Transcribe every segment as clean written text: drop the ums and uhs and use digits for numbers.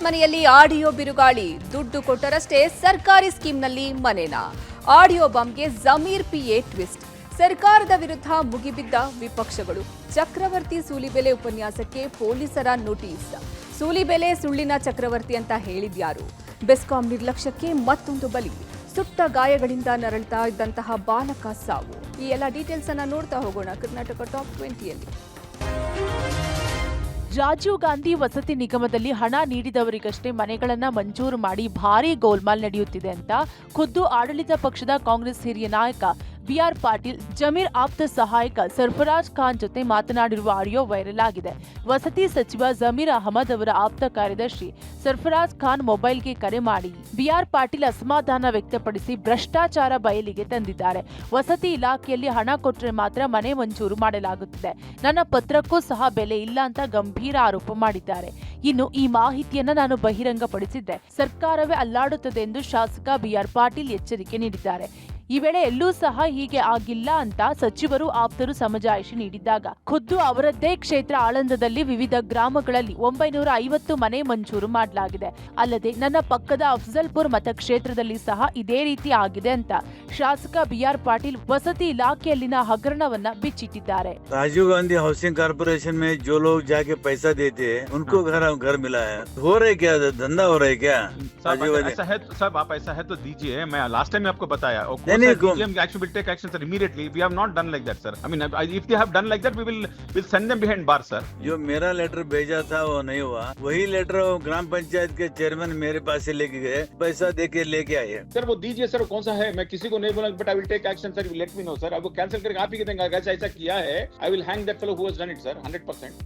ಮನೆಯಲ್ಲಿ ಆಡಿಯೋ ಬಿರುಗಾಳಿ, ದುಡ್ಡು ಕೊಟ್ಟರಷ್ಟೇ ಸರ್ಕಾರಿ ಸ್ಕೀಮ್ನಲ್ಲಿ ಮನೆನಾ? ಆಡಿಯೋ ಬಾಂಬ್ಗೆ ಜಮೀರ್ ಪಿಎ ಟ್ವಿಸ್ಟ್. ಸರ್ಕಾರದ ವಿರುದ್ಧ ಮುಗಿಬಿದ್ದ ವಿಪಕ್ಷಗಳು. ಚಕ್ರವರ್ತಿ ಸೂಲಿಬೆಲೆ ಉಪನ್ಯಾಸಕ್ಕೆ ಪೊಲೀಸರ ನೋಟಿಸ್. ಸೂಲಿಬೆಲೆ ಸುಳ್ಳಿನ ಚಕ್ರವರ್ತಿ ಅಂತ ಹೇಳಿದ್ಯಾರು? ಬೆಸ್ಕಾಂ ನಿರ್ಲಕ್ಷ್ಯಕ್ಕೆ ಮತ್ತೊಂದು ಬಲಿ. ಸುಟ್ಟ ಗಾಯಗಳಿಂದ ನರಳ್ತಾ ಇದ್ದಂತಹ ಬಾಲಕ ಸಾವು. ಈ ಎಲ್ಲ ಡೀಟೇಲ್ಸ್ ಅನ್ನ ನೋಡ್ತಾ ಹೋಗೋಣ ಕರ್ನಾಟಕ ಟಾಪ್ 20ಯಲ್ಲಿ. ರಾಜೀವ್ ಗಾಂಧಿ ವಸತಿ ನಿಗಮದಲ್ಲಿ ಹಣ ನೀಡಿದವರಿಗಷ್ಟೇ ಮನೆಗಳನ್ನ ಮಂಜೂರು ಮಾಡಿ ಭಾರೀ ಗೋಲ್ಮಾಲ್ ನಡೆಯುತ್ತಿದೆ ಅಂತ ಖುದ್ದು ಆಡಳಿತ ಪಕ್ಷದ ಕಾಂಗ್ರೆಸ್ ಹಿರಿಯ ನಾಯಕ ಬಿಆರ್ ಪಾಟೀಲ್ ಜಮೀರ್ ಆಪ್ತ ಸಹಾಯಕ ಸರ್ಫರಾಜ್ ಖಾನ್ ಜೊತೆ ಮಾತನಾಡಿರುವ ಆಡಿಯೋ ವೈರಲ್ ಆಗಿದೆ. ವಸತಿ ಸಚಿವ ಜಮೀರ್ ಅಹಮದ್ ಅವರ ಆಪ್ತ ಕಾರ್ಯದರ್ಶಿ ಸರ್ಫರಾಜ್ ಖಾನ್ ಮೊಬೈಲ್ಗೆ ಕರೆ ಮಾಡಿ ಬಿಆರ್ ಪಾಟೀಲ್ ಅಸಮಾಧಾನ ವ್ಯಕ್ತಪಡಿಸಿ ಭ್ರಷ್ಟಾಚಾರ ಬಯಲಿಗೆ ತಂದಿದ್ದಾರೆ. ವಸತಿ ಇಲಾಖೆಯಲ್ಲಿ ಹಣ ಕೊಟ್ಟರೆ ಮಾತ್ರ ಮನೆ ಮಂಜೂರು ಮಾಡಲಾಗುತ್ತದೆ, ನನ್ನ ಪತ್ರಕ್ಕೂ ಸಹ ಬೆಲೆ ಇಲ್ಲ ಅಂತ ಗಂಭೀರ ಆರೋಪ ಮಾಡಿದ್ದಾರೆ. ಇನ್ನು ಈ ಮಾಹಿತಿಯನ್ನ ನಾನು ಬಹಿರಂಗಪಡಿಸಿದ್ರೆ ಸರ್ಕಾರವೇ ಅಲ್ಲಾಡುತ್ತದೆ ಎಂದು ಶಾಸಕ ಬಿಆರ್ ಪಾಟೀಲ್ ಎಚ್ಚರಿಕೆ ನೀಡಿದ್ದಾರೆ. ಈ ವೇಳೆ ಎಲ್ಲೂ ಸಹ ಹೀಗೆ ಆಗಿಲ್ಲ ಅಂತ ಸಚಿವರು ಆಪ್ತರು ಸಮಜಾಯಿಷಿ ನೀಡಿದ್ದಾಗ ಖುದ್ದು ಅವರದ್ದೇ ಕ್ಷೇತ್ರ ಆಳಂದದಲ್ಲಿ ವಿವಿಧ ಗ್ರಾಮಗಳಲ್ಲಿ 950 ಮನೆ ಮಂಜೂರು ಮಾಡಲಾಗಿದೆ. ಅಲ್ಲದೆ ನನ್ನ ಪಕ್ಕದ ಅಫ್ಜಲ್ಪುರ್ ಮತಕ್ಷೇತ್ರದಲ್ಲಿ ಸಹ ಇದೇ ರೀತಿ ಆಗಿದೆ ಅಂತ ಶಾಸಕ ಬಿಆರ್ ಪಾಟೀಲ್ ವಸತಿ ಇಲಾಖೆಯಲ್ಲಿನ ಹಗರಣವನ್ನ ಬಿಚ್ಚಿಟ್ಟಿದ್ದಾರೆ. राजीव गांधी हाउसिंग कारपोरेशन में जो लोग जाके पैसा देते हैं उनको घर मिला है. हो रहा है क्या, धंधा हो रहा है क्या? ऐसा है सब, आप ऐसा है तो दीजिए. मैं लास्ट टाइम आपको बताया. Action will take action, sir, immediately. We have not done like that, sir. I mean, if they have done like that, we'll send them behind bars, sir. जो मेरा लेटर भेजा था वो नहीं हुआ. वही लेटर ग्राम पंचायत के चेयरमैन मेरे पास से लेके गए, पैसा देके लेके आए. सर वो दीजिए सर, कौन सा है? मैं किसी को नहीं बोला, but I will take action, sir. You let me know, sir. अब वो कैंसिल करके आप ही के देंगे. अगर ऐसा किया है, I will hang that fellow who has done it, sir, 100%.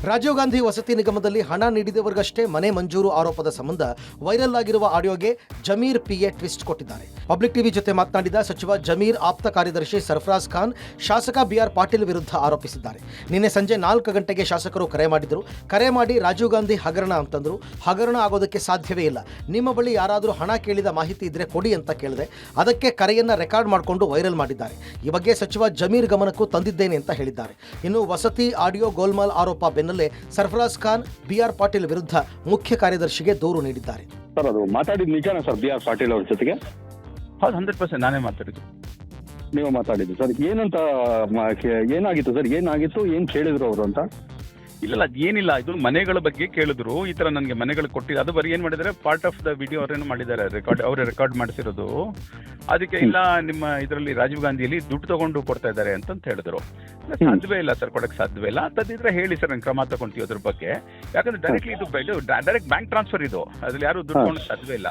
Rajiv Gandhi ವಸತಿ ನಿಗಮದಲ್ಲಿ ಹಣ ನೀಡಿದವರಿಗಷ್ಟೇ ಮನೆ ಮಂಜೂರು ಆರೋಪದ ಸಂಬಂಧ ವೈರಲ್ ಆಗಿರುವ ಆಡಿಯೋಗೆ ಜಮೀರ್ ಪಿಎ ಟ್ವಿಸ್ಟ್ ಕೊಟ್ಟಿದ್ದಾರೆ. ಪಬ್ಲಿಕ್ ಟಿವಿ ಜೊತೆ ಮಾತನಾಡಿದ ಸಚಿವ ಜಮೀರ್ ಆಪ್ತ ಕಾರ್ಯದರ್ಶಿ ಸರ್ಫರಾಜ್ ಖಾನ್ ಶಾಸಕ ಬಿಆರ್ ಪಾಟೀಲ್ ವಿರುದ್ಧ ಆರೋಪಿಸಿದ್ದಾರೆ. ನಿನ್ನೆ ಸಂಜೆ 4 ಗಂಟೆಗೆ ಶಾಸಕರು ಕರೆ ಮಾಡಿದ್ರು. ಕರೆ ಮಾಡಿ ರಾಜೀವ್ ಗಾಂಧಿ ಹಗರಣ ಅಂತಂದ್ರು. ಹಗರಣ ಆಗೋದಕ್ಕೆ ಸಾಧ್ಯವೇ ಇಲ್ಲ, ನಿಮ್ಮ ಬಳಿ ಯಾರಾದರೂ ಹಣ ಕೇಳಿದ ಮಾಹಿತಿ ಇದ್ರೆ ಕೊಡಿ ಅಂತ ಕೇಳಿದೆ. ಅದಕ್ಕೆ ಕರೆಯನ್ನ ರೆಕಾರ್ಡ್ ಮಾಡಿಕೊಂಡು ವೈರಲ್ ಮಾಡಿದ್ದಾರೆ. ಈ ಬಗ್ಗೆ ಸಚಿವ ಜಮೀರ್ ಗಮನಕ್ಕೂ ತಂದಿದ್ದೇನೆ ಅಂತ ಹೇಳಿದ್ದಾರೆ. ಇನ್ನು ವಸತಿ ಆಡಿಯೋ ಗೋಲ್ಮಾಲ್ ಆರೋಪ ಬೆನ್ನಲ್ಲೇ ಸರ್ಫರಾಜ್ ಖಾನ್ ಬಿಆರ್ ಪಾಟೀಲ್ ವಿರುದ್ಧ ಮುಖ್ಯ ಕಾರ್ಯದರ್ಶಿಗೆ ದೂರು ನೀಡಿದ್ದಾರೆ. ಸರ್ ಅದು ಮಾತಾಡಿದ ನಿಜಾನ ಸರ್ ಬಿಆರ್ ಪಾಟೀಲ್ ಅವ್ರ ಜೊತೆಗೆ? ಹೌದು, 100% ನಾನೇ ಮಾತಾಡಿದ್ದು. ನೀವು ಮಾತಾಡಿದ್ದು ಸರ್? ಏನಂತ ಏನಾಗಿತ್ತು ಸರ್? ಏನಾಗಿತ್ತು, ಏನ್ ಕೇಳಿದ್ರು ಅವರು ಅಂತ? ಇಲ್ಲ ಅದೇನಿಲ್ಲ, ಇದು ಮನೆಗಳ ಬಗ್ಗೆ ಕೇಳಿದ್ರು. ಈ ತರ ನನಗೆ ಮನೆಗಳು ಕೊಟ್ಟಿದ್ದು, ಅದು ಬರೀ ಏನ್ ಮಾಡಿದ್ದಾರೆ, ಪಾರ್ಟ್ ಆಫ್ ದ ವಿಡಿಯೋ ಅವರೇನು ಮಾಡಿದ್ದಾರೆ, ಅವರೇ ರೆಕಾರ್ಡ್ ಮಾಡಿಸಿರೋದು. ಅದಕ್ಕೆ ಇಲ್ಲ ನಿಮ್ಮ ಇದರಲ್ಲಿ ರಾಜೀವ್ ಗಾಂಧಿಯಲ್ಲಿ ದುಡ್ಡು ತಗೊಂಡು ಕೊಡ್ತಾ ಇದ್ದಾರೆ ಅಂತ ಹೇಳಿದ್ರು. ಸಾಧ್ಯವೇ ಇಲ್ಲ ಸರ್, ಕೊಡಕ್ಕೆ ಸಾಧ್ಯವೇ ಇಲ್ಲ ಅಂತಂದಿದ್ರೆ ಹೇಳಿ ಸರ್, ನಾನು ಕ್ರಮ ತಗೊಂತೀವಿ ಅದ್ರ ಬಗ್ಗೆ. ಯಾಕಂದ್ರೆ ಡೈರೆಕ್ಟ್ಲಿ ಇದು ಡೈರೆಕ್ಟ್ ಬ್ಯಾಂಕ್ ಟ್ರಾನ್ಸ್ಫರ್, ಇದು ಅದ್ರಲ್ಲಿ ಯಾರು ದುಡ್ಡು ತಗೊಂಡು ಸಾಧ್ಯವೇ ಇಲ್ಲ.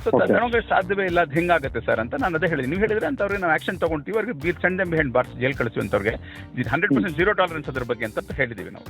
ಸೊ ತಗೊಳಕ್ಕೆ ಸಾಧ್ಯವೇ ಇಲ್ಲ, ಅದು ಹೆಂಗಾಗುತ್ತೆ ಸರ್ ಅಂತ ನಾನು ಅದೇ ಹೇಳಿದೆ. ನೀವು ಹೇಳಿದ್ರೆ ಅಂತ ಅವ್ರಿಗೆ ನಾವು ಆಕ್ಷನ್ ತಗೊಂತೀವಿ, ಅವ್ರಿಗೆ beer send them behind bars, jail ಕಳಿಸ್ತೀವಿ ಅಂತ ಅವ್ರಿಗೆ. 100% ಝೀರೋ ಟಾಲರೆನ್ಸ್ ಅದ್ರ ಬಗ್ಗೆ ಅಂತ ಹೇಳಿದೀವಿ ನಾವು.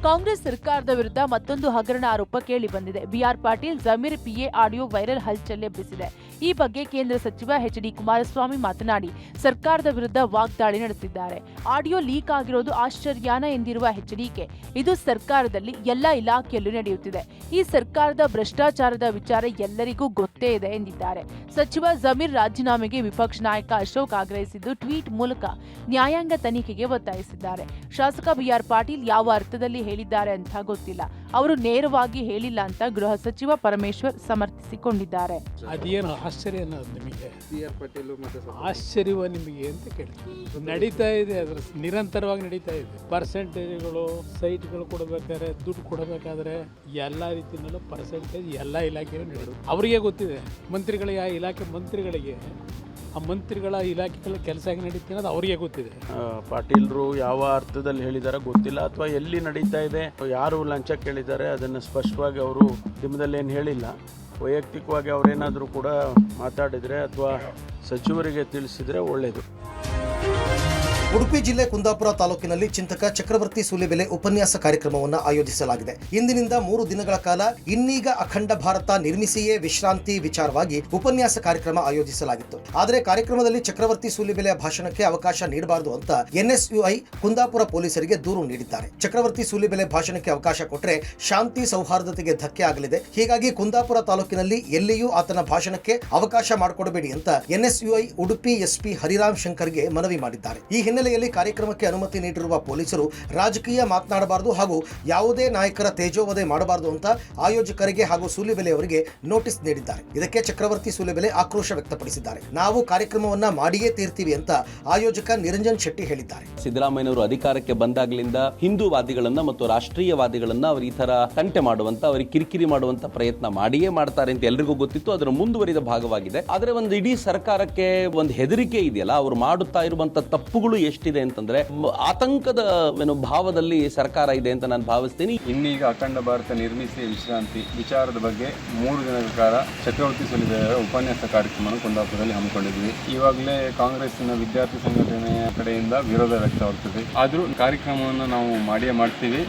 ಕಾಂಗ್ರೆಸ್ ಸರ್ಕಾರದ ವಿರುದ್ಧ ಮತ್ತೊಂದು ಹಗರಣ ಆರೋಪ ಕೇಳಿ ಬಂದಿದೆ. BR Patil Zameer PA audio viral ಹಲ್ಚಲ್ ಎಬ್ಬಿಸಿದೆ. ಈ ಬಗ್ಗೆ ಕೇಂದ್ರ ಸಚಿವ ಎಚ್.ಡಿ. ಕುಮಾರಸ್ವಾಮಿ ಮಾತನಾಡಿ ಸರ್ಕಾರದ ವಿರುದ್ಧ ವಾಗ್ದಾಳಿ ನಡೆಸಿದ್ದಾರೆ. ಆಡಿಯೋ ಲೀಕ್ ಆಗಿರೋದು ಆಶ್ಚರ್ಯನ ಎಂದಿರುವ ಎಚ್.ಡಿ.ಕೆ, ಇದು ಸರ್ಕಾರದಲ್ಲಿ ಎಲ್ಲ ಇಲಾಖೆಯಲ್ಲೂ ನಡೆಯುತ್ತಿದೆ. ಈ ಸರ್ಕಾರದ ಭ್ರಷ್ಟಾಚಾರದ ವಿಚಾರ ಎಲ್ಲರಿಗೂ ಗೊತ್ತೇ ಇದೆ ಎಂದಿದ್ದಾರೆ. ಸಚಿವ ಜಮೀರ್ ರಾಜೀನಾಮೆಗೆ ವಿಪಕ್ಷ ನಾಯಕ ಅಶೋಕ್ ಆಗ್ರಹಿಸಿದ್ದು ಟ್ವೀಟ್ ಮೂಲಕ ನ್ಯಾಯಾಂಗ ತನಿಖೆಗೆ ಒತ್ತಾಯಿಸಿದ್ದಾರೆ. ಶಾಸಕ ಬಿಆರ್ ಪಾಟೀಲ್ ಯಾವ ಅರ್ಥದಲ್ಲಿ ಹೇಳಿದ್ದಾರೆ ಅಂತ ಗೊತ್ತಿಲ್ಲ, ಅವರು ನೇರವಾಗಿ ಹೇಳಿಲ್ಲ ಅಂತ ಗೃಹ ಸಚಿವ ಪರಮೇಶ್ವರ್ ಸಮರ್ಥಿಸಿಕೊಂಡಿದ್ದಾರೆ. ಅದೇನು ಆಶ್ಚರ್ಯ ನಿಮಗೆ? ಆಶ್ಚರ್ಯವ ನಿಮಗೆ ಅಂತ ಕೇಳ್ತೀವಿ. ನಡೀತಾ ಇದೆ, ಅದ್ರ ನಿರಂತರವಾಗಿ ನಡೀತಾ ಇದೆ. ಪರ್ಸೆಂಟೇಜ್ಗಳು, ಸೈಟ್ಗಳು ಕೊಡಬೇಕಾದ್ರೆ, ದುಡ್ಡು ಕೊಡಬೇಕಾದ್ರೆ ಎಲ್ಲ ರೀತಿಯಲ್ಲೂ ಪರ್ಸೆಂಟೇಜ್ ಎಲ್ಲ ಇಲಾಖೆಯಲ್ಲೂ ನಡೆಯೋದು. ಅವರಿಗೆ ಗೊತ್ತಿದೆ, ಮಂತ್ರಿಗಳಿಗೆ, ಆ ಇಲಾಖೆ ಮಂತ್ರಿಗಳಿಗೆ, ಆ ಮಂತ್ರಿಗಳ ಇಲಾಖೆಗಳ ಕೆಲಸ ಹೇಗೆ ನಡೀತಿದೆ ಅನ್ನೋದು ಅವರಿಗೆ ಗೊತ್ತಿದೆ. ಪಾಟೀಲ್ರು ಯಾವ ಅರ್ಥದಲ್ಲಿ ಹೇಳಿದಾರೆ ಗೊತ್ತಿಲ್ಲ, ಅಥವಾ ಎಲ್ಲಿ ನಡೀತಾ ಇದೆ, ಯಾರು ಲಂಚ ಕೇಳಿದ್ದಾರೆ ಅದನ್ನು ಸ್ಪಷ್ಟವಾಗಿ ಅವರು ನಿಮ್ಮದಲ್ಲಿ ಏನು ಹೇಳಿಲ್ಲ. ವೈಯಕ್ತಿಕವಾಗಿ ಅವರೇನಾದರೂ ಕೂಡ ಮಾತಾಡಿದರೆ ಅಥವಾ ಸಚಿವರಿಗೆ ತಿಳಿಸಿದರೆ ಒಳ್ಳೆಯದು. ಉಡುಪಿ ಜಿಲ್ಲೆ ಕುಂದಾಪುರ ತಾಲೂಕಿನಲ್ಲಿ ಚಿಂತಕ ಚಕ್ರವರ್ತಿ ಸೂಲಿಬೆಲೆ ಉಪನ್ಯಾಸ ಕಾರ್ಯಕ್ರಮವನ್ನು ಆಯೋಜಿಸಲಾಗಿದೆ. ಇಂದಿನಿಂದ 3 ದಿನಗಳ ಕಾಲ ಇನ್ನೀಗ ಅಖಂಡ ಭಾರತ ನಿರ್ಮಿಸಿಯೇ ವಿಶ್ರಾಂತಿ ವಿಚಾರವಾಗಿ ಉಪನ್ಯಾಸ ಕಾರ್ಯಕ್ರಮ ಆಯೋಜಿಸಲಾಗಿತ್ತು. ಆದರೆ ಕಾರ್ಯಕ್ರಮದಲ್ಲಿ ಚಕ್ರವರ್ತಿ ಸೂಲಿಬೆಲೆಯ ಭಾಷಣಕ್ಕೆ ಅವಕಾಶ ನೀಡಬಾರದು ಅಂತ ಎನ್ಎಸ್ಯುಐ ಕುಂದಾಪುರ ಪೊಲೀಸರಿಗೆ ದೂರು ನೀಡಿದ್ದಾರೆ. ಚಕ್ರವರ್ತಿ ಸೂಲಿಬೆಲೆ ಭಾಷಣಕ್ಕೆ ಅವಕಾಶ ಕೊಟ್ಟರೆ ಶಾಂತಿ ಸೌಹಾರ್ದತೆಗೆ ಧಕ್ಕೆ ಆಗಲಿದೆ, ಹೀಗಾಗಿ ಕುಂದಾಪುರ ತಾಲೂಕಿನಲ್ಲಿ ಎಲ್ಲಿಯೂ ಆತನ ಭಾಷಣಕ್ಕೆ ಅವಕಾಶ ಮಾಡಿಕೊಡಬೇಡಿ ಅಂತ ಎನ್ಎಸ್ಯುಐ ಉಡುಪಿ ಎಸ್ಪಿ ಹರಿರಾಮ್ ಶಂಕರ್ಗೆ ಮನವಿ ಮಾಡಿದ್ದಾರೆ. ಈ ಹಿನ್ನೆಲೆ ಹಿನ್ನೆಲೆಯಲ್ಲಿ ಕಾರ್ಯಕ್ರಮಕ್ಕೆ ಅನುಮತಿ ನೀಡಿರುವ ಪೊಲೀಸರು ರಾಜಕೀಯ ಮಾತನಾಡಬಾರದು ಹಾಗೂ ಯಾವುದೇ ನಾಯಕರ ತೇಜೋವಧೆ ಮಾಡಬಾರದು ಅಂತ ಆಯೋಜಕರಿಗೆ ಹಾಗೂ ಸೂಲಿಬೆಲೆ ಅವರಿಗೆ ನೋಟಿಸ್ ನೀಡಿದ್ದಾರೆ. ಇದಕ್ಕೆ ಚಕ್ರವರ್ತಿ ಸೂಲಿಬೆಲೆ ಆಕ್ರೋಶ ವ್ಯಕ್ತಪಡಿಸಿದ್ದಾರೆ. ನಾವು ಕಾರ್ಯಕ್ರಮವನ್ನ ಮಾಡಿಯೇ ತೀರ್ತೀವಿ ಅಂತ ಆಯೋಜಕ ನಿರಂಜನ್ ಶೆಟ್ಟಿ ಹೇಳಿದ್ದಾರೆ. ಸಿದ್ದರಾಮಯ್ಯನವರು ಅಧಿಕಾರಕ್ಕೆ ಬಂದಾಗಲಿಂದ ಹಿಂದೂವಾದಿಗಳನ್ನ ಮತ್ತು ರಾಷ್ಟ್ರೀಯವಾದಿಗಳನ್ನ ಅವರು ಈ ತರ ತಂಟೆ ಮಾಡುವಂತ, ಅವರಿಗೆ ಕಿರಿಕಿರಿ ಮಾಡುವಂತ ಪ್ರಯತ್ನ ಮಾಡಿಯೇ ಮಾಡ್ತಾರೆ ಅಂತ ಎಲ್ರಿಗೂ ಗೊತ್ತಿತ್ತು. ಅದರ ಮುಂದುವರಿದ ಭಾಗವಾಗಿದೆ. ಆದ್ರೆ ಒಂದು ಇಡೀ ಸರ್ಕಾರಕ್ಕೆ ಒಂದು ಹೆದರಿಕೆ ಇದೆಯಲ್ಲ, ಅವರು ಮಾಡುತ್ತಾ ಇರುವಂತ ತಪ್ಪುಗಳು ಎಷ್ಟಿದೆ ಅಂತಂದ್ರೆ ಆತಂಕದ ಭಾವದಲ್ಲಿ ಸರ್ಕಾರ ಇದೆ ಅಂತ ನಾನು ಭಾವಿಸ್ತೀನಿ. ಇನ್ನೀಗ ಅಖಂಡ ಭಾರತ ನಿರ್ಮಿಸಿ ವಿಶ್ರಾಂತಿ ವಿಚಾರದ ಬಗ್ಗೆ 3 ದಿನಗಳ ಕಾಲ ಚಕ್ರವರ್ತಿ ಸೂಲಿಬೆಲೆ ಉಪನ್ಯಾಸ ಕಾರ್ಯಕ್ರಮ ಕುಂದಾಪುರದಲ್ಲಿ ಹಮ್ಮಿಕೊಂಡಿದ್ವಿ. ಈವಾಗಲೇ ಕಾಂಗ್ರೆಸ್ಸಿನ ವಿದ್ಯಾರ್ಥಿ ಸಂಘಟನೆಯ ಕಡೆಯಿಂದ ವಿರೋಧ ವ್ಯಕ್ತವಾಗ್ತದೆ. ಆದರೂ ಕಾರ್ಯಕ್ರಮವನ್ನು ನಾವು ಮಾಡಿಯೇ ಮಾಡ್ತೀವಿ.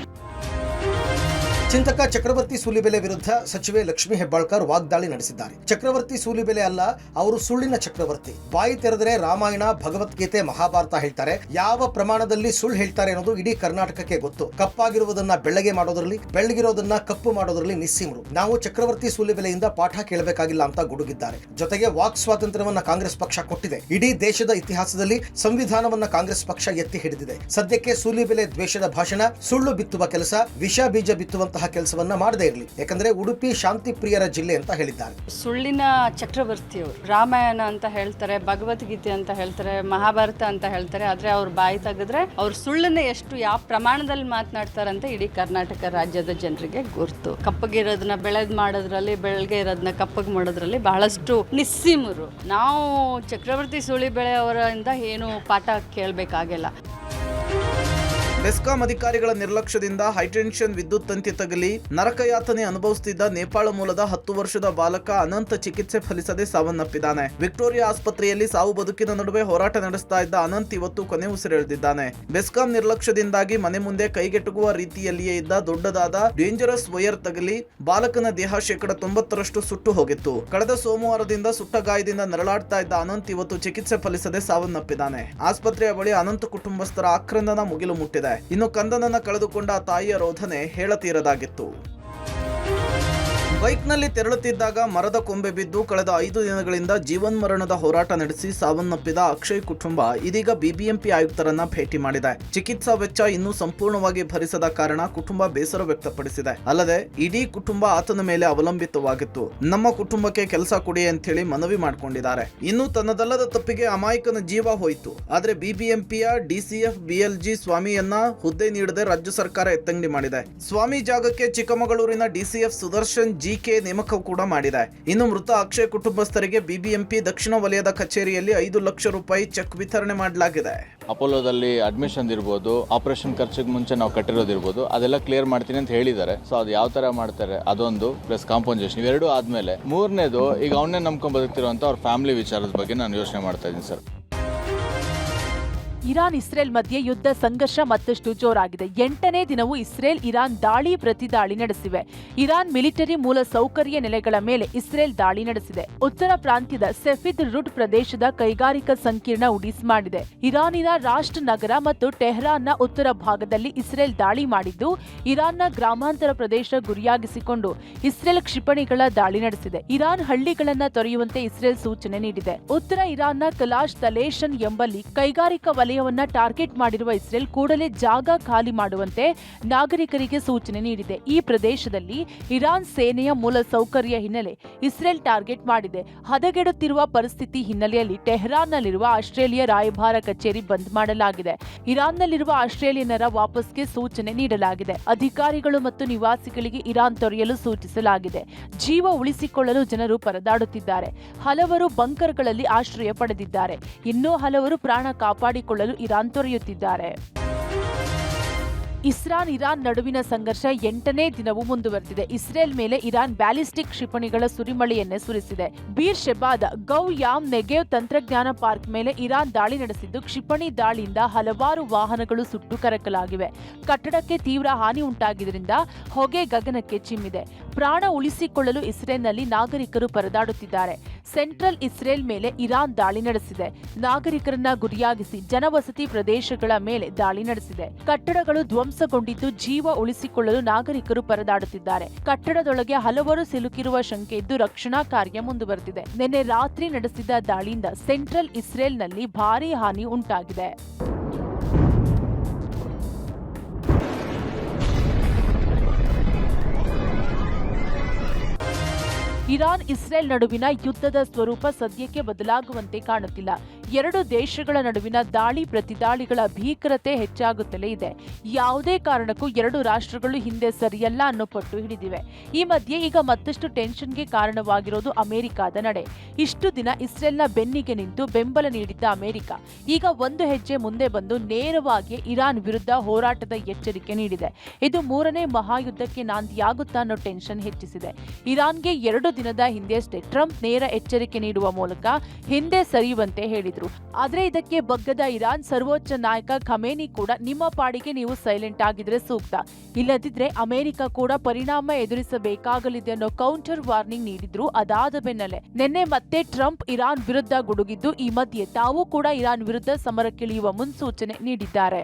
ಚಿಂತಕ ಚಕ್ರವರ್ತಿ ಸೂಲಿಬೆಲೆ ವಿರುದ್ಧ ಸಚಿವೆ ಲಕ್ಷ್ಮೀ ಹೆಬ್ಬಾಳ್ಕರ್ ವಾಗ್ದಾಳಿ ನಡೆಸಿದ್ದಾರೆ. ಚಕ್ರವರ್ತಿ ಸೂಲಿಬೆಲೆ ಅಲ್ಲ, ಅವರು ಸುಳ್ಳಿನ ಚಕ್ರವರ್ತಿ. ಬಾಯಿ ತೆರೆದರೆ ರಾಮಾಯಣ, ಭಗವದ್ಗೀತೆ, ಮಹಾಭಾರತ ಹೇಳ್ತಾರೆ. ಯಾವ ಪ್ರಮಾಣದಲ್ಲಿ ಸುಳ್ಳು ಹೇಳ್ತಾರೆ ಅನ್ನೋದು ಇಡೀ ಕರ್ನಾಟಕಕ್ಕೆ ಗೊತ್ತು. ಕಪ್ಪಾಗಿರುವುದನ್ನ ಬೆಳ್ಳಗೆ ಮಾಡೋದ್ರಲ್ಲಿ, ಬೆಳ್ಳಗಿರೋದನ್ನ ಕಪ್ಪು ಮಾಡೋದ್ರಲ್ಲಿ ನಿಸ್ಸೀಮರು. ನಾವು ಚಕ್ರವರ್ತಿ ಸೂಲಿಬೆಲೆಯಿಂದ ಪಾಠ ಕೇಳಬೇಕಾಗಿಲ್ಲ ಅಂತ ಗುಡುಗಿದ್ದಾರೆ. ಜೊತೆಗೆ ವಾಕ್ ಸ್ವಾತಂತ್ರ್ಯವನ್ನ ಕಾಂಗ್ರೆಸ್ ಪಕ್ಷ ಕೊಟ್ಟಿದೆ. ಇಡೀ ದೇಶದ ಇತಿಹಾಸದಲ್ಲಿ ಸಂವಿಧಾನವನ್ನ ಕಾಂಗ್ರೆಸ್ ಪಕ್ಷ ಎತ್ತಿ ಹಿಡಿದಿದೆ. ಸದ್ಯಕ್ಕೆ ಸೂಲಿಬೆಲೆ ದ್ವೇಷದ ಭಾಷಣ, ಸುಳ್ಳು ಬಿತ್ತುವ ಕೆಲಸ, ವಿಷ ಬೀಜ ಬಿತ್ತುವಂತಹ ಕೆಲಸವನ್ನ ಮಾಡದೇ ಇರಲಿ. ಯಾಕಂದ್ರೆ ಉಡುಪಿ ಶಾಂತಿ ಪ್ರಿಯರ ಜಿಲ್ಲೆ ಅಂತ ಹೇಳಿದ್ದಾರೆ. ಸುಳ್ಳಿನ ಚಕ್ರವರ್ತಿಯವರು ರಾಮಾಯಣ ಅಂತ ಹೇಳ್ತಾರೆ, ಭಗವದ್ಗೀತೆ ಅಂತ ಹೇಳ್ತಾರೆ, ಮಹಾಭಾರತ ಅಂತ ಹೇಳ್ತಾರೆ. ಆದ್ರೆ ಅವ್ರ ಬಾಯಿ ತೆಗೆದ್ರೆ ಅವ್ರು ಸುಳ್ಳನ್ನ ಎಷ್ಟು ಯಾವ ಪ್ರಮಾಣದಲ್ಲಿ ಮಾತನಾಡ್ತಾರೆ ಅಂತ ಇಡೀ ಕರ್ನಾಟಕ ರಾಜ್ಯದ ಜನರಿಗೆ ಗೊತ್ತು. ಕಪ್ಪಗಿರೋದನ್ನ ಬೆಳೆದ್ ಮಾಡೋದ್ರಲ್ಲಿ, ಬೆಳಗ್ಗೆ ಇರೋದನ್ನ ಕಪ್ಪಗೆ ಮಾಡೋದ್ರಲ್ಲಿ ಬಹಳಷ್ಟು ನಿಸ್ಸೀಮರು. ನಾವು ಚಕ್ರವರ್ತಿ ಸೂಲಿಬೆಲೆ ಅವರಿಂದ ಏನು ಪಾಠ ಕೇಳಬೇಕಾಗಿಲ್ಲ. ಬೆಸ್ಕಾಂ ಅಧಿಕಾರಿಗಳ ನಿರ್ಲಕ್ಷ್ಯದಿಂದ ಹೈಟೆನ್ಷನ್ ವಿದ್ಯುತ್ ತಂತಿ ತಗುಲಿ ನರಕಯಾತನೆ ಅನುಭವಿಸುತ್ತಿದ್ದ ನೇಪಾಳ ಮೂಲದ 10 ವರ್ಷದ ಬಾಲಕ ಅನಂತ್ ಚಿಕಿತ್ಸೆ ಫಲಿಸದೆ ಸಾವನ್ನಪ್ಪಿದ್ದಾನೆ. ವಿಕ್ಟೋರಿಯಾ ಆಸ್ಪತ್ರೆಯಲ್ಲಿ ಸಾವು ಬದುಕಿನ ನಡುವೆ ಹೋರಾಟ ನಡೆಸ್ತಾ ಇದ್ದ ಅನಂತ್ ಇವತ್ತು ಕೊನೆ ಉಸಿರೆಳೆದಿದ್ದಾನೆ. ಬೆಸ್ಕಾಂ ನಿರ್ಲಕ್ಷ್ಯದಿಂದಾಗಿ ಮನೆ ಮುಂದೆ ಕೈಗೆಟುಕುವ ರೀತಿಯಲ್ಲಿಯೇ ಇದ್ದ ದೊಡ್ಡದಾದ ಡೇಂಜರಸ್ ವೈರ್ ತಗುಲಿ ಬಾಲಕನ ದೇಹ 90% ಸುಟ್ಟು ಹೋಗಿತ್ತು. ಕಳೆದ ಸೋಮವಾರದಿಂದ ಸುಟ್ಟ ಗಾಯದಿಂದ ನರಳಾಡ್ತಾ ಇದ್ದ ಅನಂತ್ ಇವತ್ತು ಚಿಕಿತ್ಸೆ ಫಲಿಸದೆ ಸಾವನ್ನಪ್ಪಿದ್ದಾನೆ. ಆಸ್ಪತ್ರೆಯ ಬಳಿ ಅನಂತ್ ಕುಟುಂಬಸ್ಥರ ಆಕ್ರಂದನ ಮುಗಿಲು ಮುಟ್ಟಿದೆ. ಇನ್ನು ಕಂದನನ್ನ ಕಳೆದುಕೊಂಡ ತಾಯಿಯ ರೋಧನೆ ಹೇಳತೀರದಾಗಿತ್ತು. ಬೈಕ್ನಲ್ಲಿ ತೆರಳುತ್ತಿದ್ದಾಗ ಮರದ ಕೊಂಬೆ ಬಿದ್ದು ಕಳೆದ 5 ದಿನಗಳಿಂದ ಜೀವನ್ಮರಣದ ಹೋರಾಟ ನಡೆಸಿ ಸಾವನ್ನಪ್ಪಿದ ಅಕ್ಷಯ್ ಕುಟುಂಬ ಇದೀಗ ಬಿಬಿಎಂಪಿ ಆಯುಕ್ತರನ್ನ ಭೇಟಿ ಮಾಡಿದೆ. ಚಿಕಿತ್ಸಾ ವೆಚ್ಚ ಇನ್ನೂ ಸಂಪೂರ್ಣವಾಗಿ ಭರಿಸದ ಕಾರಣ ಕುಟುಂಬ ಬೇಸರ ವ್ಯಕ್ತಪಡಿಸಿದೆ. ಅಲ್ಲದೆ ಇಡೀ ಕುಟುಂಬ ಆತನ ಮೇಲೆ ಅವಲಂಬಿತವಾಗಿತ್ತು. ನಮ್ಮ ಕುಟುಂಬಕ್ಕೆ ಕೆಲಸ ಕೊಡಿ ಅಂತ ಹೇಳಿ ಮನವಿ ಮಾಡಿಕೊಂಡಿದ್ದಾರೆ. ಇನ್ನು ತನ್ನದಲ್ಲದ ತಪ್ಪಿಗೆ ಅಮಾಯಕನ ಜೀವ ಹೋಯಿತು. ಆದ್ರೆ ಬಿಬಿಎಂಪಿಯ ಡಿಸಿಎಫ್ ಬಿಎಲ್ಜಿ ಸ್ವಾಮಿಯನ್ನ ಹುದ್ದೆ ನೀಡದೆ ರಾಜ್ಯ ಸರ್ಕಾರ ಎತ್ತಂಗಡಿ ಮಾಡಿದೆ. ಸ್ವಾಮಿ ಜಾಗಕ್ಕೆ ಚಿಕ್ಕಮಗಳೂರಿನ ಡಿಸಿಎಫ್ ಸುದರ್ಶನ್ ಜಿಕೆ ನೇಮಕ ಕೂಡ ಮಾಡಿದೆ. ಇನ್ನು ಮೃತ ಅಕ್ಷಯ್ ಕುಟುಂಬಸ್ಥರಿಗೆ ಬಿಬಿಎಂಪಿ ದಕ್ಷಿಣ ವಲಯದ ಕಚೇರಿಯಲ್ಲಿ 5 ಲಕ್ಷ ರೂಪಾಯಿ ಚೆಕ್ ವಿತರಣೆ ಮಾಡಲಾಗಿದೆ. ಅಪೋಲೋದಲ್ಲಿ ಅಡ್ಮಿಷನ್ ಇರ್ಬೋದು, ಆಪರೇಷನ್ ಖರ್ಚಿಗೆ ಮುಂಚೆ ನಾವು ಕಟ್ಟಿರೋದಿರ್ಬೋದು, ಅದೆಲ್ಲ ಕ್ಲಿಯರ್ ಮಾಡ್ತೀನಿ ಅಂತ ಹೇಳಿದ್ದಾರೆ. ಸೊ ಅದು ಯಾವ ತರ ಮಾಡ್ತಾರೆ ಅದೊಂದು, ಪ್ಲಸ್ ಕಾಂಪನ್ಸೇಷನ್ ಇವೆರಡು ಆದ್ಮೇಲೆ 3ನೇದು ಈಗ ಅವನ್ನೇ ನಂಬ್ಕೊಂಡ್ ಬದುಕ್ತಿರುವಂತ ಅವ್ರ ಫ್ಯಾಮಿಲಿ ವಿಚಾರದ ಬಗ್ಗೆ ನಾನು ಯೋಚನೆ ಮಾಡ್ತಾ ಇದ್ದೀನಿ ಸರ್. ಇರಾನ್ ಇಸ್ರೇಲ್ ಮಧ್ಯೆ ಯುದ್ಧ ಸಂಘರ್ಷ ಮತ್ತಷ್ಟು ಜೋರಾಗಿದೆ. 8ನೇ ದಿನವೂ ಇಸ್ರೇಲ್ ಇರಾನ್ ದಾಳಿ ಪ್ರತಿದಾಳಿ ನಡೆಸಿವೆ. ಇರಾನ್ ಮಿಲಿಟರಿ ಮೂಲ ಸೌಕರ್ಯ ನೆಲೆಗಳ ಮೇಲೆ ಇಸ್ರೇಲ್ ದಾಳಿ ನಡೆಸಿದೆ. ಉತ್ತರ ಪ್ರಾಂತ್ಯದ ಸೆಫಿದ್ ರುಡ್ ಪ್ರದೇಶದ ಕೈಗಾರಿಕಾ ಸಂಕೀರ್ಣ ಉಡೀಸ್ ಮಾಡಿದೆ. ಇರಾನಿನ ರಾಷ್ಟ್ರ ನಗರ ಮತ್ತು ಟೆಹರಾನ್ನ ಉತ್ತರ ಭಾಗದಲ್ಲಿ ಇಸ್ರೇಲ್ ದಾಳಿ ಮಾಡಿದ್ದು, ಇರಾನ್ನ ಗ್ರಾಮಾಂತರ ಪ್ರದೇಶ ಗುರಿಯಾಗಿಸಿಕೊಂಡು ಇಸ್ರೇಲ್ ಕ್ಷಿಪಣಿಗಳ ದಾಳಿ ನಡೆಸಿದೆ. ಇರಾನ್ ಹಳ್ಳಿಗಳನ್ನ ತೊರೆಯುವಂತೆ ಇಸ್ರೇಲ್ ಸೂಚನೆ ನೀಡಿದೆ. ಉತ್ತರ ಇರಾನ್ನ ಕಲಾಶ್ ತಲೇಶನ್ ಎಂಬಲ್ಲಿ ಕೈಗಾರಿಕಾ ವಲಯವನ್ನ ಟಾರ್ಗೆಟ್ ಮಾಡಿರುವ ಇಸ್ರೇಲ್ ಕೂಡಲೇ ಜಾಗ ಖಾಲಿ ಮಾಡುವಂತೆ ನಾಗರಿಕರಿಗೆ ಸೂಚನೆ ನೀಡಿದೆ. ಈ ಪ್ರದೇಶದಲ್ಲಿ ಇರಾನ್ ಸೇನೆಯ ಮೂಲ ಸೌಕರ್ಯ ಹಿನ್ನೆಲೆ ಇಸ್ರೇಲ್ ಟಾರ್ಗೆಟ್ ಮಾಡಿದೆ. ಹದಗೆಡುತ್ತಿರುವ ಪರಿಸ್ಥಿತಿ ಹಿನ್ನೆಲೆಯಲ್ಲಿ ಟೆಹರಾನ್ನಲ್ಲಿರುವ ಆಸ್ಟ್ರೇಲಿಯಾ ರಾಯಭಾರ ಕಚೇರಿ ಬಂದ್ ಮಾಡಲಾಗಿದೆ. ಇರಾನ್ನಲ್ಲಿರುವ ಆಸ್ಟ್ರೇಲಿಯನ್ನರ ವಾಪಸ್ಗೆ ಸೂಚನೆ ನೀಡಲಾಗಿದೆ. ಅಧಿಕಾರಿಗಳು ಮತ್ತು ನಿವಾಸಿಗಳಿಗೆ ಇರಾನ್ ತೊರೆಯಲು ಸೂಚಿಸಲಾಗಿದೆ. ಜೀವ ಉಳಿಸಿಕೊಳ್ಳಲು ಜನರು ಪರದಾಡುತ್ತಿದ್ದಾರೆ. ಹಲವರು ಬಂಕರ್ಗಳಲ್ಲಿ ಆಶ್ರಯ ಪಡೆದಿದ್ದಾರೆ. ಇನ್ನೂ ಹಲವರು ಪ್ರಾಣ ಕಾಪಾಡಿಕೊಳ್ಳಲು ಇರಾನ್ ತೊರೆಯುತ್ತಿದ್ದಾರೆ. ಇರಾನ್ ನಡುವಿನ ಸಂಘರ್ಷ 8ನೇ ದಿನವೂ ಮುಂದುವರೆದಿದೆ. ಇಸ್ರೇಲ್ ಮೇಲೆ ಇರಾನ್ ಬ್ಯಾಲಿಸ್ಟಿಕ್ ಕ್ಷಿಪಣಿಗಳ ಸುರಿಮಳೆಯನ್ನೇ ಸುರಿಸಿದೆ. ಬೀರ್ ಶೆಬಾದ ಗೌಯಾಮ್ ನೆಗೆವ್ ತಂತ್ರಜ್ಞಾನ ಪಾರ್ಕ್ ಮೇಲೆ ಇರಾನ್ ದಾಳಿ ನಡೆಸಿದ್ದು, ಕ್ಷಿಪಣಿ ದಾಳಿಯಿಂದ ಹಲವಾರು ವಾಹನಗಳು ಸುಟ್ಟು ಕರಕಲಾಗಿವೆ. ಕಟ್ಟಡಕ್ಕೆ ತೀವ್ರ ಹಾನಿ ಉಂಟಾಗಿದ್ದರಿಂದ ಹೊಗೆ ಗಗನಕ್ಕೆ ಚಿಮ್ಮಿದೆ. ಪ್ರಾಣ ಉಳಿಸಿಕೊಳ್ಳಲು ಇಸ್ರೇಲ್ನಲ್ಲಿ ನಾಗರಿಕರು ಪರದಾಡುತ್ತಿದ್ದಾರೆ. ಸೆಂಟ್ರಲ್ ಇಸ್ರೇಲ್ ಮೇಲೆ ಇರಾನ್ ದಾಳಿ ನಡೆಸಿದೆ. ನಾಗರಿಕರನ್ನ ಗುರಿಯಾಗಿಸಿ ಜನವಸತಿ ಪ್ರದೇಶಗಳ ಮೇಲೆ ದಾಳಿ ನಡೆಸಿದೆ. ಕಟ್ಟಡಗಳು ಧ್ವಂಸಗೊಂಡಿದ್ದು, ಜೀವ ಉಳಿಸಿಕೊಳ್ಳಲು ನಾಗರಿಕರು ಪರದಾಡುತ್ತಿದ್ದಾರೆ. ಕಟ್ಟಡದೊಳಗೆ ಹಲವರು ಸಿಲುಕಿರುವ ಶಂಕೆ ಇದ್ದು, ರಕ್ಷಣಾ ಕಾರ್ಯ ಮುಂದುವರೆದಿದೆ. ನಿನ್ನೆ ರಾತ್ರಿ ನಡೆಸಿದ ದಾಳಿಯಿಂದ ಸೆಂಟ್ರಲ್ ಇಸ್ರೇಲ್ನಲ್ಲಿ ಭಾರೀ ಹಾನಿ ಉಂಟಾಗಿದೆ. ಇರಾನ್ ಇಸ್ರೇಲ್ ನಡುವಿನ ಯುದ್ಧದ ಸ್ವರೂಪ ಸದ್ಯಕ್ಕೆ ಬದಲಾಗುವಂತೆ ಕಾಣುತ್ತಿಲ್ಲ. ಎರಡು ದೇಶಗಳ ನಡುವಿನ ದಾಳಿ ಪ್ರತಿದಾಳಿಗಳ ಭೀಕರತೆ ಹೆಚ್ಚಾಗುತ್ತಲೇ ಇದೆ. ಯಾವುದೇ ಕಾರಣಕ್ಕೂ ಎರಡು ರಾಷ್ಟ್ರಗಳು ಹಿಂದೆ ಸರಿಯಲ್ಲ ಅನ್ನೋ ಪಟ್ಟು ಹಿಡಿದಿವೆ. ಈ ಮಧ್ಯೆ ಈಗ ಮತ್ತಷ್ಟು ಟೆನ್ಷನ್ಗೆ ಕಾರಣವಾಗಿರೋದು ಅಮೆರಿಕದ ನಡೆ. ಇಷ್ಟು ದಿನ ಇಸ್ರೇಲ್ನ ಬೆನ್ನಿಗೆ ನಿಂತು ಬೆಂಬಲ ನೀಡಿದ್ದ ಅಮೆರಿಕ ಈಗ ಒಂದು ಹೆಜ್ಜೆ ಮುಂದೆ ಬಂದು ನೇರವಾಗಿ ಇರಾನ್ ವಿರುದ್ಧ ಹೋರಾಟದ ಎಚ್ಚರಿಕೆ ನೀಡಿದೆ. ಇದು ಮೂರನೇ ಮಹಾಯುದ್ಧಕ್ಕೆ ನಾಂದಿಯಾಗುತ್ತಾ ಅನ್ನೋ ಟೆನ್ಷನ್ ಹೆಚ್ಚಿಸಿದೆ. ಇರಾನ್ಗೆ 2 ದಿನದ ಹಿಂದೆಯಷ್ಟೇ ಟ್ರಂಪ್ ನೇರ ಎಚ್ಚರಿಕೆ ನೀಡುವ ಮೂಲಕ ಹಿಂದೆ ಸರಿಯುವಂತೆ ಹೇಳಿದ್ರು. ಆದ್ರೆ ಇದಕ್ಕೆ ಬಗ್ಗದ ಇರಾನ್ ಸರ್ವೋಚ್ಚ ನಾಯಕ ಖಮೇನಿ ಕೂಡ ನಿಮ್ಮ ಪಾಡಿಗೆ ನೀವು ಸೈಲೆಂಟ್ ಆಗಿದ್ರೆ ಸೂಕ್ತ, ಇಲ್ಲದಿದ್ರೆ ಅಮೆರಿಕ ಕೂಡ ಪರಿಣಾಮ ಎದುರಿಸಬೇಕಾಗಲಿದೆ ಅನ್ನೋ ಕೌಂಟರ್ ವಾರ್ನಿಂಗ್ ನೀಡಿದ್ರು. ಅದಾದ ಬೆನ್ನಲ್ಲೇ ನಿನ್ನೆ ಮತ್ತೆ ಟ್ರಂಪ್ ಇರಾನ್ ವಿರುದ್ಧ ಗುಡುಗಿದ್ದು, ಈ ಮಧ್ಯೆ ತಾವು ಕೂಡ ಇರಾನ್ ವಿರುದ್ಧ ಸಮರಕ್ಕಿಳಿಯುವ ಮುನ್ಸೂಚನೆ ನೀಡಿದ್ದಾರೆ.